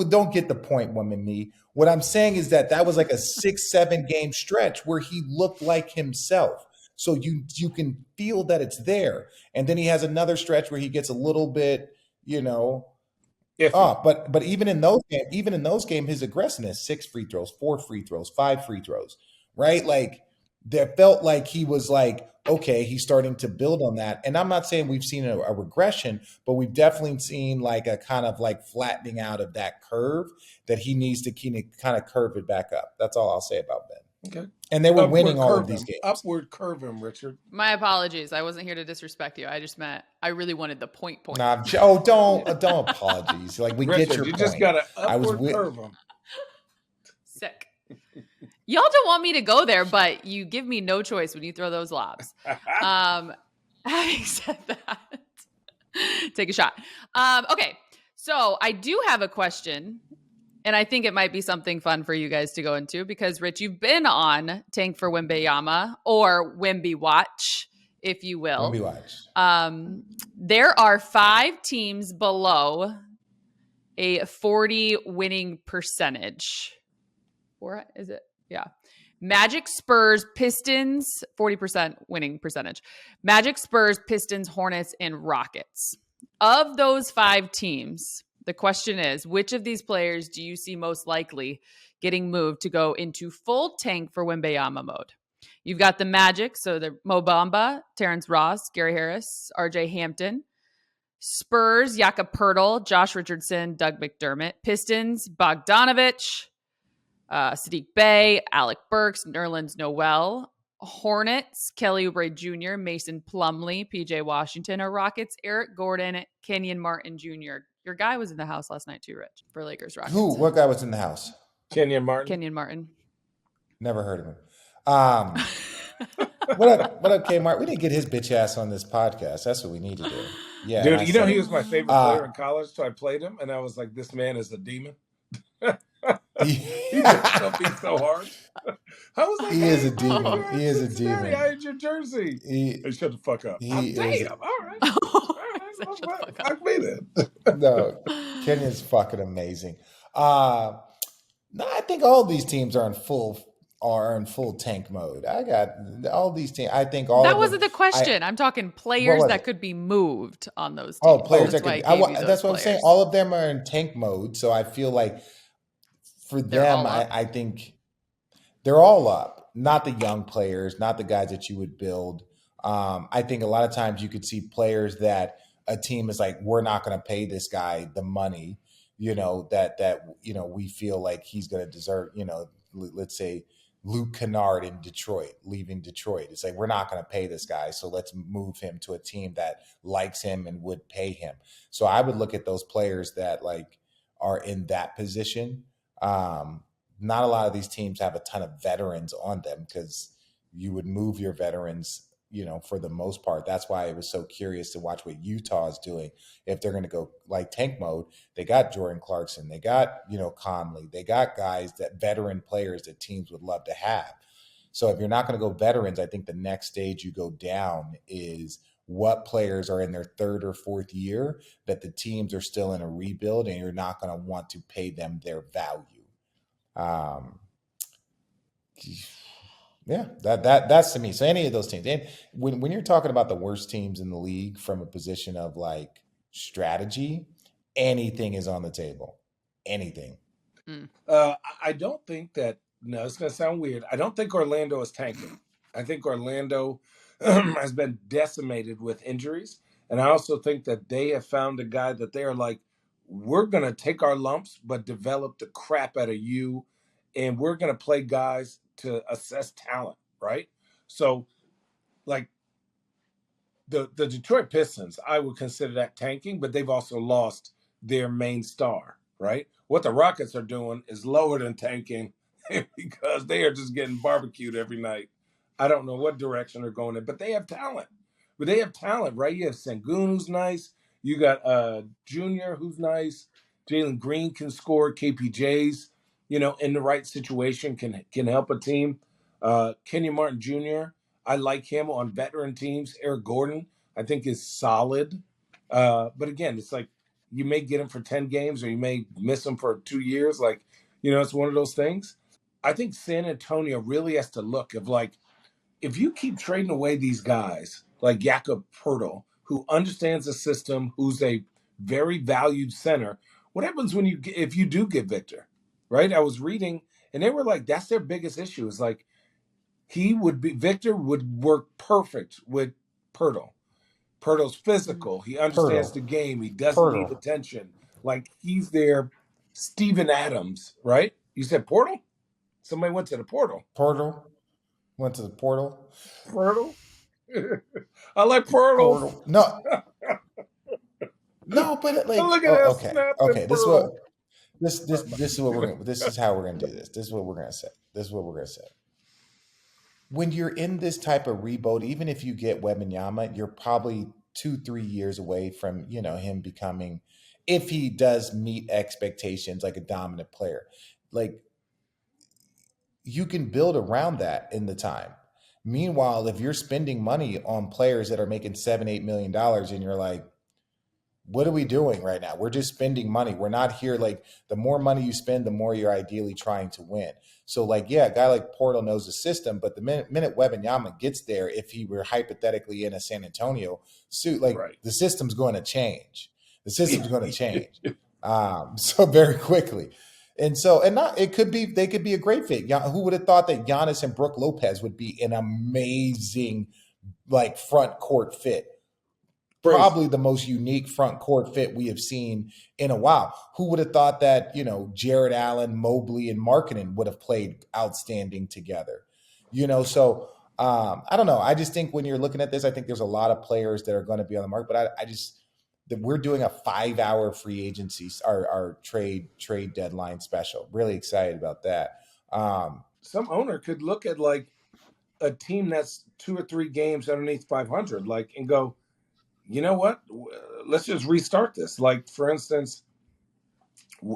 don't get the point, woman. Me. What I'm saying is that was like a 6-7 game stretch where he looked like himself. So you can feel that it's there. And then he has another stretch where he gets a little bit, but even in those games, his aggressiveness, 6 free throws, 4 free throws, 5 free throws, right? Like there felt like he was like, okay, he's starting to build on that. And I'm not saying we've seen a regression, but we've definitely seen like a kind of like flattening out of that curve that he needs to kind of curve it back up. That's all I'll say about Ben. Okay. And they were winning all of these games. Upward curve him, Richard. My apologies. I wasn't here to disrespect you. I just meant I really wanted the point. Nah, don't apologies. Like, we Richard, get your you point. Just got to upward curve him. Sick. Y'all don't want me to go there, but you give me no choice when you throw those lobs. Having said that, take a shot. Okay, so I do have a question, and I think it might be something fun for you guys to go into because, Rich, you've been on Tank for Wembanyama or Wemby Watch, if you will. Wemby Watch. There are 5 teams below a 40 winning percentage. Or is it? Yeah. Magic, Spurs, Pistons, 40% winning percentage. Magic, Spurs, Pistons, Hornets, and Rockets. Of those 5 teams, the question is, which of these players do you see most likely getting moved to go into full tank for Wembanyama mode? You've got the Magic, so the Mo Bamba, Terrence Ross, Gary Harris, RJ Hampton. Spurs, Jakob Poeltl, Josh Richardson, Doug McDermott. Pistons, Bogdanovich, Sadiq Bey, Alec Burks, Nerlens Noel. Hornets, Kelly Oubre Jr., Mason Plumlee, PJ Washington. Or Rockets, Eric Gordon, Kenyon Martin Jr. Your guy was in the house last night too, Rich, for Lakers Rockets. Who? What guy was in the house? Kenyon Martin. Kenyon Martin. Never heard of him. What up, Kmart? We didn't get his bitch ass on this podcast. That's what we need to do. Yeah, dude, you know he was my favorite player in college, so I played him, and I was like, this man is a demon. He just stumped me so hard. How was that? He is a demon. He is a demon. I had your jersey. Hey, shut the fuck up. Damn. All right. Fuck me then. No, Kenyon's fucking amazing. No, I think all these teams are in full tank mode. I got all these teams. I think all. That wasn't the question. I'm talking players that could be moved on those teams. Oh, players that could. That's what I'm saying. All of them are in tank mode, so I feel like for them, I think they're all up. Not the young players, not the guys that you would build. I think a lot of times you could see players that a team is like, we're not going to pay this guy the money, that we feel like he's going to deserve, let's say Luke Kennard in Detroit, leaving Detroit. It's like, we're not going to pay this guy, so let's move him to a team that likes him and would pay him. So I would look at those players that like are in that position. Not a lot of these teams have a ton of veterans on them because you would move your veterans, for the most part. That's why I was so curious to watch what Utah is doing. If they're going to go like tank mode, they got Jordan Clarkson, they got, Conley, they got guys veteran players that teams would love to have. So if you're not going to go veterans, I think the next stage you go down is what players are in their 3rd or 4th year that the teams are still in a rebuild and you're not going to want to pay them their value. Yeah, that's to me. So any of those teams, and when you're talking about the worst teams in the league from a position of like strategy, anything is on the table. Anything. I don't think that. No, it's going to sound weird. I don't think Orlando is tanking. I think Orlando has been decimated with injuries, and I also think that they have found a guy that they are like, we're going to take our lumps, but develop the crap out of you, and we're going to play guys to assess talent, right? So, like, the Detroit Pistons, I would consider that tanking, but they've also lost their main star, right? What the Rockets are doing is lower than tanking because they are just getting barbecued every night. I don't know what direction they're going in, but they have talent. Right? You have Sengun, who's nice. You got Junior, who's nice. Jalen Green can score. KPJs, in the right situation can help a team. Kenyon Martin Jr., I like him on veteran teams. Eric Gordon, I think, is solid. But again, it's like you may get him for 10 games or you may miss him for 2 years. Like, it's one of those things. I think San Antonio really has to look of like, if you keep trading away these guys like Jakob Poeltl, who understands the system, who's a very valued center, what happens if you do get Victor, right? I was reading, and they were like, that's their biggest issue. Is like, Victor would work perfect with Poeltl. Poeltl's physical. He understands the game. He doesn't need attention. Like, he's their Steven Adams, right? You said Poeltl? Somebody went to the portal. Went to the portal. Portal? I like portals. No, but like, Look at that snapping okay. This is what portal. this is what we're gonna. This is how we're gonna do this. This is what we're gonna say. When you're in this type of rebuild, even if you get Wembanyama, you're probably 2-3 years away from him becoming, if he does meet expectations, like a dominant player. Like, you can build around that in the time. Meanwhile, if you're spending money on players that are making $7-8 million, and you're like, what are we doing right now? We're just spending money. We're not here. Like, the more money you spend, the more you're ideally trying to win. So, like, yeah, a guy like Portal knows the system, but the minute Wembanyama gets there, if he were hypothetically in a San Antonio suit, like, the system's going to change. So very quickly. And so, they could be a great fit. Who would have thought that Giannis and Brook Lopez would be an amazing, like, front court fit? Probably the most unique front court fit we have seen in a while. Who would have thought that, Jared Allen, Mobley, and Markkanen would have played outstanding together? So I don't know. I just think when you're looking at this, I think there's a lot of players that are going to be on the market, but that we're doing a 5-hour free agency, our trade deadline special. Really excited about that. Some owner could look at like a team that's 2 or 3 games underneath 500, like, and go, you know what? Let's just restart this. Like, for instance,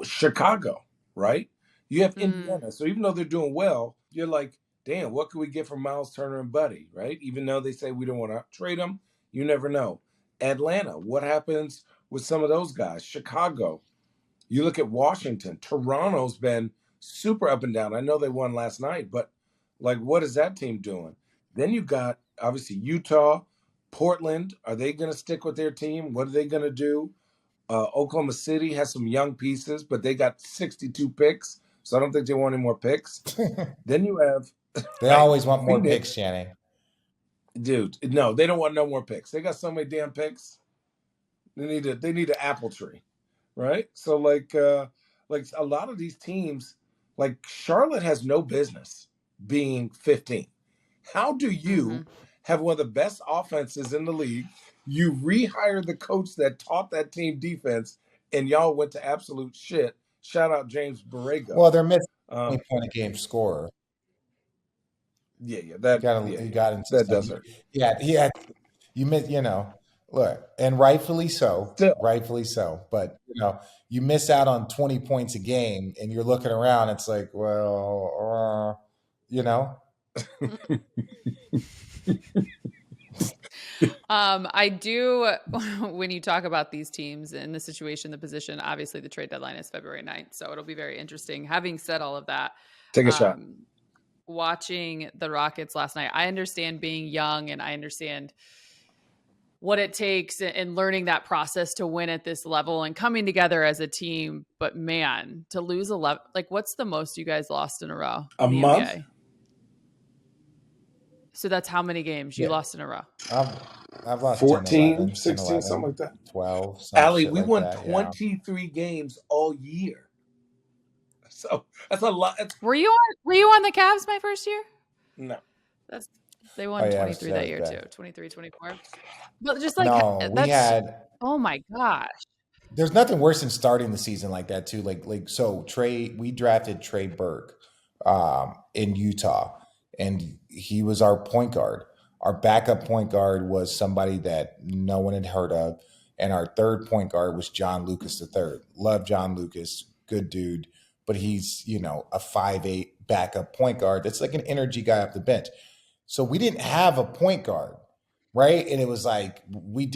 Chicago, right? You have Indiana. So even though they're doing well, you're like, damn, what could we get from Miles Turner and Buddy, right? Even though they say we don't want to trade them, you never know. Atlanta, what happens with some of those guys? Chicago, you look at Washington. Toronto's been super up and down. I know they won last night, but like, what is that team doing? Then you got, obviously, Utah, Portland. Are they going to stick with their team? What are they going to do? Oklahoma City has some young pieces, but they got 62 picks, so I don't think they want any more picks. Then you have... They always want more picks, Channing. Dude, no, they don't want no more picks. They got so many damn picks. They need an apple tree, right? So like a lot of these teams, like Charlotte has no business being 15. How do you have one of the best offenses in the league? You rehire the coach that taught that team defense, and y'all went to absolute shit. Shout out James Borrego. Well, they're missing a point a game scorer. Yeah, that he got into that doesn't. Yeah, you miss. Look, and rightfully so. But you miss out on 20 points a game, and you're looking around. It's like, well, I do, when you talk about these teams and the situation, the position, obviously the trade deadline is February 9th, so it'll be very interesting. Having said all of that, take a shot. Watching the Rockets last night, I understand being young, and I understand what it takes and learning that process to win at this level and coming together as a team. But man, to lose 11, like, what's the most you guys lost in a row? A month? NBA? So that's how many games you lost in a row? I've lost 14, 10, 11, 16, 11, something like that. 12. Allie, we won 23 games all year. So that's a lot. Were you on the Cavs my first year? No. They won 23 that year too. 23, 24. But just like oh my gosh. There's nothing worse than starting the season like that too. We drafted Trey Burke in Utah, and he was our point guard. Our backup point guard was somebody that no one had heard of, and our third point guard was John Lucas III. Love John Lucas, good dude, but he's a 5'8" backup point guard that's like an energy guy off the bench. So we didn't have a point guard, right? And it was like we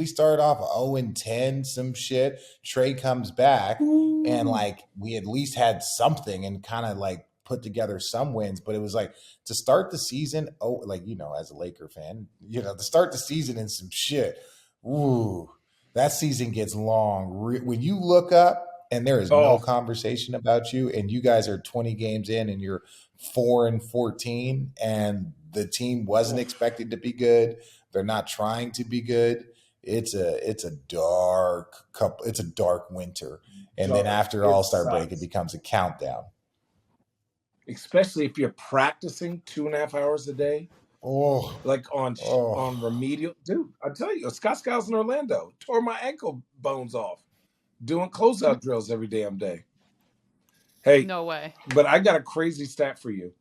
started off 0-10, some shit. Trey comes back, and like we at least had something and kind of like put together some wins. But it was like to start the season, as a Laker fan, to start the season in some shit. Ooh, that season gets long. When you look up and there is no conversation about you, and you guys are 20 games in and you're 4-14, and the team wasn't expected to be good. They're not trying to be good. It's a dark winter. And then after All-Star break, it becomes a countdown. especially if you're practicing 2.5 hours a day, like on remedial. Dude, I tell you, Scott Skiles in Orlando tore my ankle bones off doing closeout drills every damn day. Hey, no way. But I got a crazy stat for you.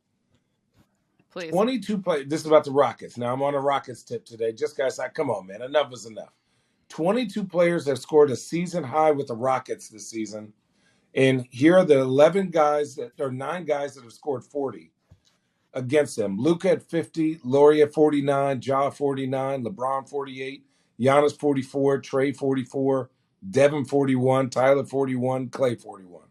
Please. 22 players. This is about the Rockets. Now I'm on a Rockets tip today. Just guys, come on, man. Enough is enough. 22 players have scored a season high with the Rockets this season. And here are the 9 guys that have scored 40 against them. Luka at 50, Laurie at 49, Ja 49, LeBron 48, Giannis 44, Trey 44, Devin 41, Tyler 41, Clay 41.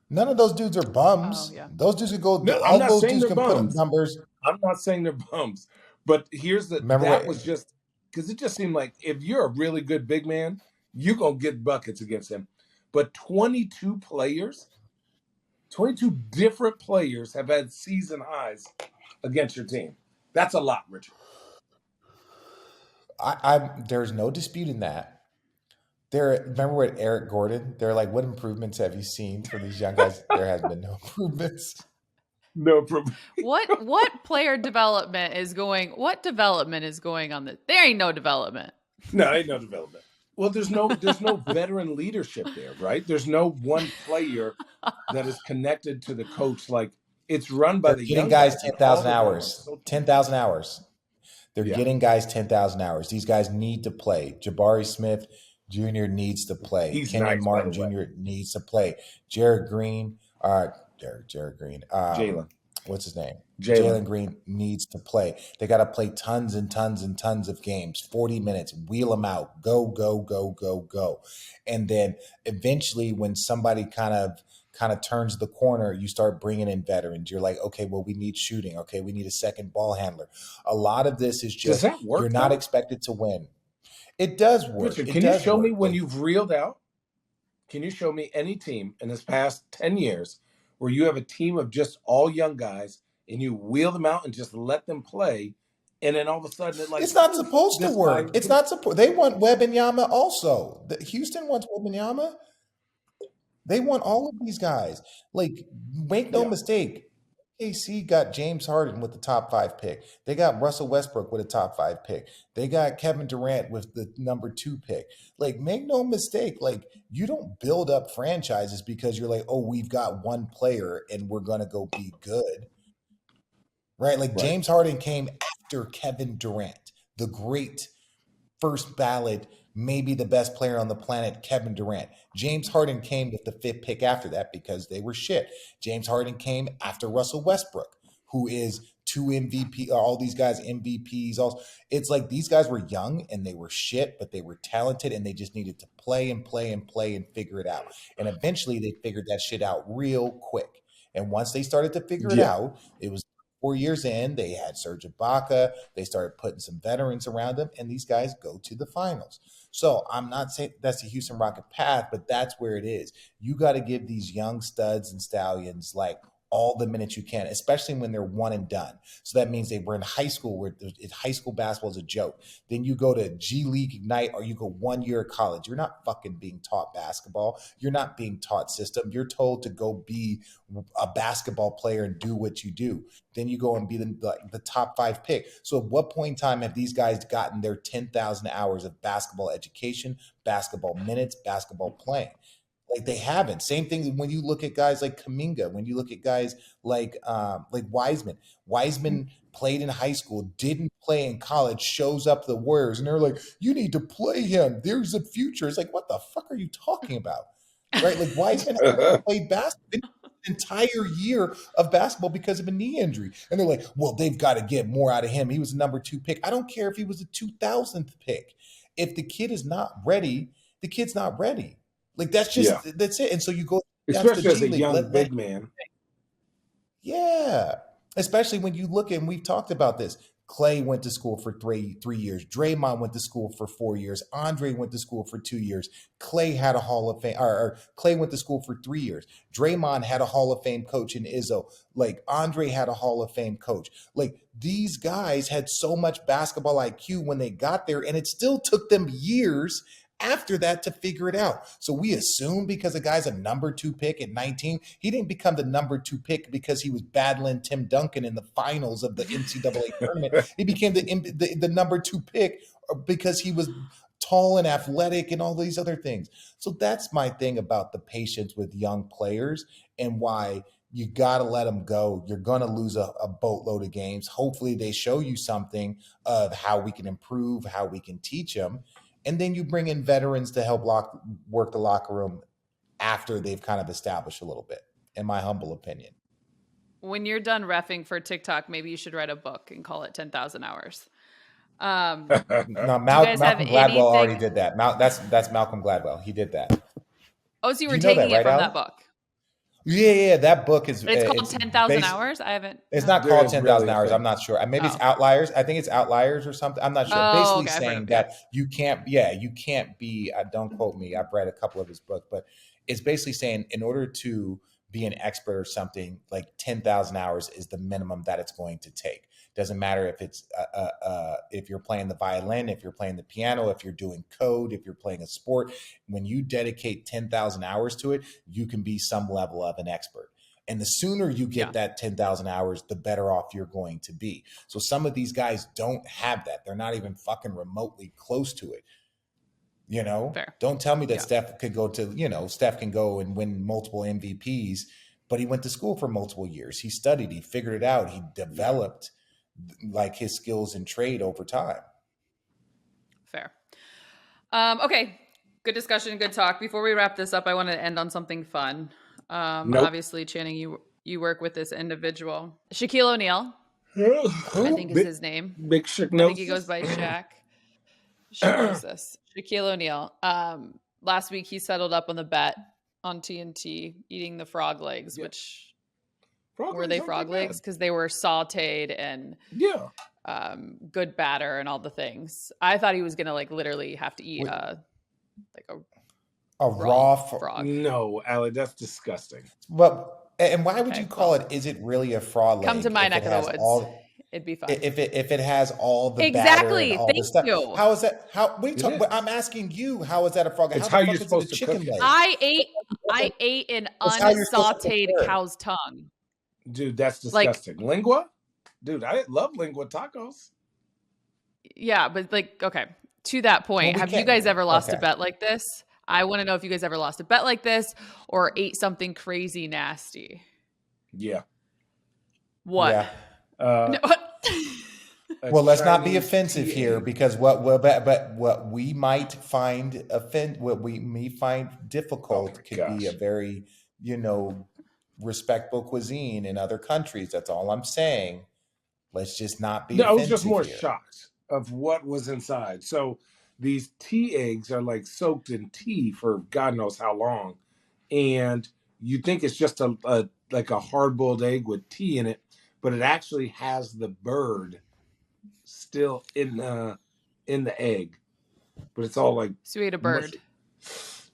None of those dudes are bums. Oh, yeah. Those dudes can go. No, all those dudes can put up numbers. I'm not saying they're bums, but here's was just because it just seemed like if you're a really good big man, you're gonna get buckets against him. But 22 different players have had season highs against your team. That's a lot, Richard. There's no disputing that. Remember what Eric Gordon? They're like, what improvements have you seen for these young guys? There has been no improvements. No improvement. What player development is going? What development is going on this? There ain't no development. No, ain't no development. Well, there's no veteran leadership there, right? There's no one player that is connected to the coach. Like it's run by the young guys 10,000 hours. 10,000 hours. They're getting guys 10,000 hours. These guys need to play. Jabari Smith Jr. needs to play. Kenyon Martin Jr. needs to play. Jared Green. Jalen. What's his name? Jalen Green needs to play. They got to play tons and tons and tons of games, 40 minutes, wheel them out, go, go, go, go, go. And then eventually when somebody kind of turns the corner, you start bringing in veterans. You're like, okay, well, we need shooting. Okay, we need a second ball handler. A lot of this is just you're not expected to win. It does work. Richard, can you show me when you've reeled out? Can you show me any team in this past 10 years where you have a team of just all young guys and you wheel them out and just let them play, and then all of a sudden it's not supposed to work. It's not supposed. They want Wembanyama also. Houston wants Wembanyama. They want all of these guys. Like, make no mistake. KC got James Harden with the top 5 pick. They got Russell Westbrook with a top 5 pick. They got Kevin Durant with the number 2 pick. Like, make no mistake. Like, you don't build up franchises because you're like, oh, we've got one player and we're going to go be good. Right? Like, James Harden came after Kevin Durant, the great first ballot, maybe the best player on the planet, Kevin Durant. James Harden came with the 5th pick after that because they were shit. James Harden came after Russell Westbrook, who is 2 MVP, all these guys MVPs. Also, it's like these guys were young and they were shit, but they were talented and they just needed to play and play and play and figure it out. And eventually they figured that shit out real quick. And once they started to figure it out, it was 4 years in, they had Serge Ibaka. They started putting some veterans around them, and these guys go to the finals. So I'm not saying that's the Houston Rocket path, but that's where it is. You got to give these young studs and stallions like all the minutes you can, especially when they're one and done. So that means they were in high school where high school basketball is a joke. Then you go to G League Ignite or you go 1 year of college. You're not fucking being taught basketball. You're not being taught system. You're told to go be a basketball player and do what you do. Then you go and be the top 5 pick. So at what point in time have these guys gotten their 10,000 hours of basketball education, basketball minutes, basketball playing? Like they haven't. Same thing when you look at guys like Kuminga, when you look at guys like Wiseman. Wiseman played in high school, didn't play in college, shows up the Warriors, and they're like, you need to play him. There's a future. It's like, what the fuck are you talking about? Right? Like Wiseman played basketball an entire year of basketball because of a knee injury. And they're like, well, they've got to get more out of him. He was the number 2 pick. I don't care if he was the 2000th pick. If the kid is not ready, the kid's not ready. Like that's just that's it. And so you go, especially as a young big man. Yeah, especially when you look at, and we've talked about this. Clay went to school for 3 years. Draymond went to school for 4 years. Andre went to school for 2 years. Clay had a Hall of Fame, or Clay went to school for 3 years. Draymond had a Hall of Fame coach in Izzo. Like Andre had a Hall of Fame coach. Like these guys had so much basketball IQ when they got there, and it still took them years after that to figure it out. So we assume because a guy's a number 2 pick at 19, he didn't become the number 2 pick because he was battling Tim Duncan in the finals of the NCAA tournament. He became the number 2 pick because he was tall and athletic and all these other things. So that's my thing about the patience with young players and why you got to let them go. You're going to lose a boatload of games. Hopefully they show you something of how we can improve, how we can teach them. And then you bring in veterans to help work the locker room after they've kind of established a little bit, in my humble opinion. When you're done reffing for TikTok, maybe you should write a book and call it 10,000 Hours. No, Malcolm Gladwell already did that. That's Malcolm Gladwell. He did that. Oh, so you were taking it from that book? Yeah. That book is. It's called 10,000 Hours. I haven't. It's not called 10,000 Hours. I'm not sure. Maybe it's Outliers. I think it's Outliers or something. I'm not sure. Basically saying that you can't be. Don't quote me. I've read a couple of his books, but it's basically saying in order to be an expert or something, like 10,000 hours is the minimum that it's going to take. Doesn't matter if it's if you're playing the violin, if you're playing the piano, if you're doing code, if you're playing a sport. When you dedicate 10,000 hours to it, you can be some level of an expert. And the sooner you get that 10,000 hours, the better off you're going to be. So some of these guys don't have that. They're not even fucking remotely close to it. You know, Don't tell me that Steph could go to, Steph can go and win multiple MVPs, but he went to school for multiple years. He studied, he figured it out. He developed like his skills and trade over time. Fair. Okay. Good discussion. Good talk. Before we wrap this up, I want to end on something fun. Obviously, Channing, you work with this individual, Shaquille O'Neal. I think is his name. Big Shaq. I think he goes by Shaq. Shaquille O'Neal. Last week he settled up on the bet on TNT, eating the frog legs, which were they frog legs? Because they were sauteed and good batter and all the things. I thought he was gonna literally have to eat a raw frog. No, Allie, that's disgusting. But and why would you call it? Is it really a frog leg? Come to my neck of the woods. It'd be fun. If it has all the exactly. batter and all Thank the stuff. you. How is that? I'm asking you. How is that a frog? It's how you're supposed to cook it. I ate an unsauteed cow's tongue. Dude, that's disgusting. Lingua? Dude, I love lingua tacos. Yeah, but okay. To that point, have you guys ever lost a bet like this? I want to know if you guys ever lost a bet like this or ate something crazy nasty. Yeah. What? Yeah. No. Well, let's not be offensive here because what we might find difficult could be a very, respectable cuisine in other countries. That's all I'm saying. Let's just not be offensive. I was just more shocked of what was inside. So these tea eggs are soaked in tea for God knows how long. And you think it's just a hard-boiled egg with tea in it, but it actually has the bird still in the egg. But it's all So you ate a bird. Mushy.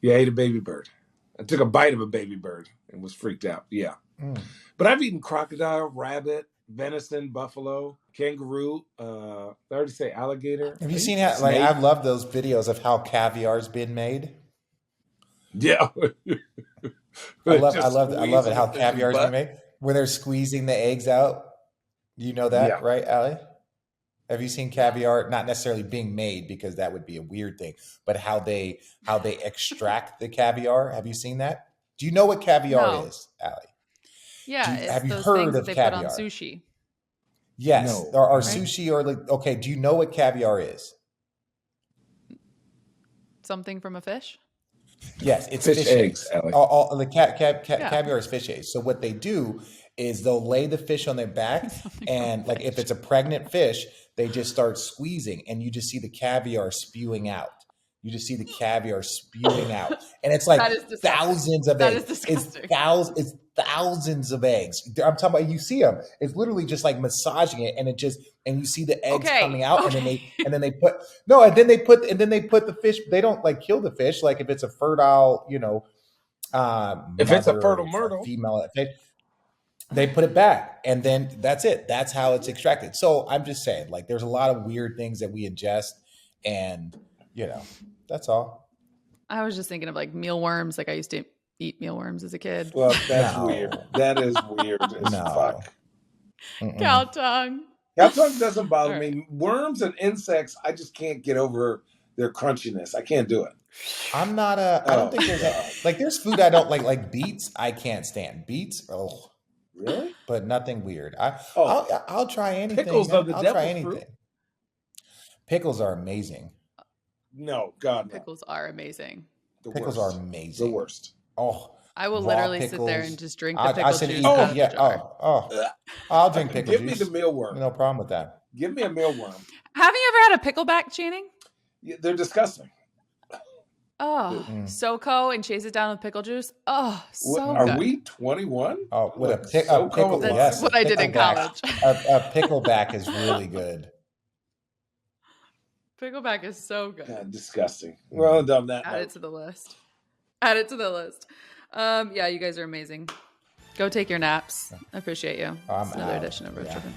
Yeah, I ate a baby bird. I took a bite of a baby bird and was freaked out. Yeah. But I've eaten crocodile, rabbit, venison, buffalo, kangaroo. Did I already say alligator? Have you seen how? I love those videos of how caviar's been made. Yeah. I love it how caviar's been made. Where they're squeezing the eggs out. You know that, right, Allie? Have you seen caviar? Not necessarily being made because that would be a weird thing, but how they extract the caviar. Have you seen that? Do you know what caviar is, Allie? Yeah, have you those heard things of that they caviar? Put on sushi. Yes, No. or sushi okay. Do you know what caviar is? Something from a fish? Yes, it's fish eggs. All the caviar is fish eggs. So what they do is they'll lay the fish on their back, and if it's a pregnant fish, they just start squeezing, and you just see the caviar spewing out. You just see the caviar spewing out, and it's thousands of eggs. That is disgusting. It's thousands of eggs. I'm talking about. You see them. It's literally just massaging it, and and you see the eggs coming out, and then they put the fish. They don't kill the fish. If it's a fertile, if it's a fertile myrtle female fish, they put it back, and then that's it. That's how it's extracted. So I'm just saying, there's a lot of weird things that we ingest, and that's all. I was just thinking of like mealworms. Like I used to eat mealworms as a kid. Well, that's weird. That is weird as fuck. Cow tongue. Cow tongue doesn't bother me. Worms and insects, I just can't get over their crunchiness. I can't do it. I'm not a. I don't think there's like there's food I don't like. Like beets, I can't stand beets. Oh, really? But nothing weird. I'll try anything. Pickles are the I'll devil's try anything. fruit. Pickles are amazing. No, God, no. Pickles are amazing. Pickles are amazing. The worst. Oh, I will literally sit there and just drink the pickle juice. I'll drink pickle juice. Give me the mealworm. No problem with that. Give me a mealworm. Have you ever had a pickleback, Channing? Yeah, they're disgusting. Oh, SoCo and chase it down with pickle juice. Oh, so good. Are we 21? Oh, with a pickle. That's yes, what I did in college. A pickleback is really good. Pickleback is so good. God, disgusting. Well done that. Add it to the list. Add it to the list. Yeah, you guys are amazing. Go take your naps. I appreciate you. It's another edition of Road Trippin.